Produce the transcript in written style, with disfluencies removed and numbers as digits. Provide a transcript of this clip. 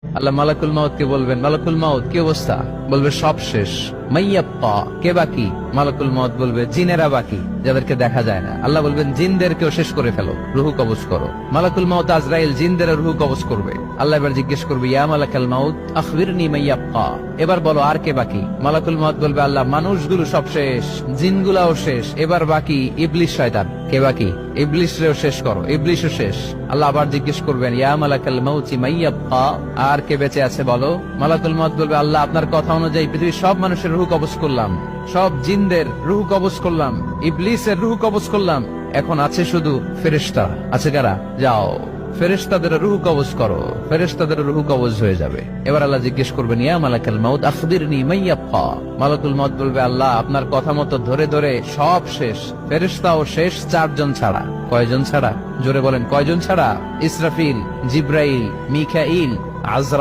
আল্লাহ মালাকুল মাউত কে বলবেন, মালাকুল মাউত কি অবস্থা? বলবে সব শেষ। মাইয়াপ্পা, কে বাকি? মালাকুল মাউত বলবে জিনেরা বাকি, যাদেরকে দেখা যায় না। আল্লাহ বলবেন জিনদেরকেও শেষ করে ফেলো, রুহু কবজ করো। মালাকুল মাউত আজরাইল জিনদের রুহু কবজ করবে। আল্লাহ এবার জিজ্ঞেস করবে, ইয়া মালাকাল মাউত আখবিরনি মাইয়াপ্পা, এবার বলো আর কে বাকি? মালাকুল মাউত বলবে, আল্লাহ মানুষগুলো সব শেষ, জিনগুলাও শেষ, এবার বাকি ইবলিস শয়তান। কে বাকি? ইবলিসরেও শেষ করো, ইবলিসও শেষ। আল্লাহ আবার জিজ্ঞেস করবেন, ইয়া মালাকাল মাউতি মাইয়াব্বা, আর কে বেঁচে আছে বলো? মালাকুল মাউত বলবে, আল্লাহ আপনার কথা অনুযায়ী পৃথিবীর সব মানুষের রূহ কবজ করলাম, সব জিনদের রূহ কবজ করলাম, ইবলিসের রূহ কবজ করলাম, এখন আছে শুধু ফেরেশতা। আছে কারা? যাও ফেরেশতাদের রূহ কবজ করো। ফেরেশতাদের রূহ কবজ হয়ে যাবে। এবার আল্লাহ জিজ্ঞেস করবেন, ইয়া মালাকাল মাউত আখবিরনি মাইয়াব্বা। মালাকুল মাউত বলবে, আল্লাহ আপনার কথা মতো ধরে ধরে সব শেষ, ফেরেশতাও শেষ, 4 জন ছাড়া। কয়জন ছাড়া? জোরে বলেন, কয়জন ছাড়া? ইসরাফিল, জিব্রাইল, মিকাইল, আজরা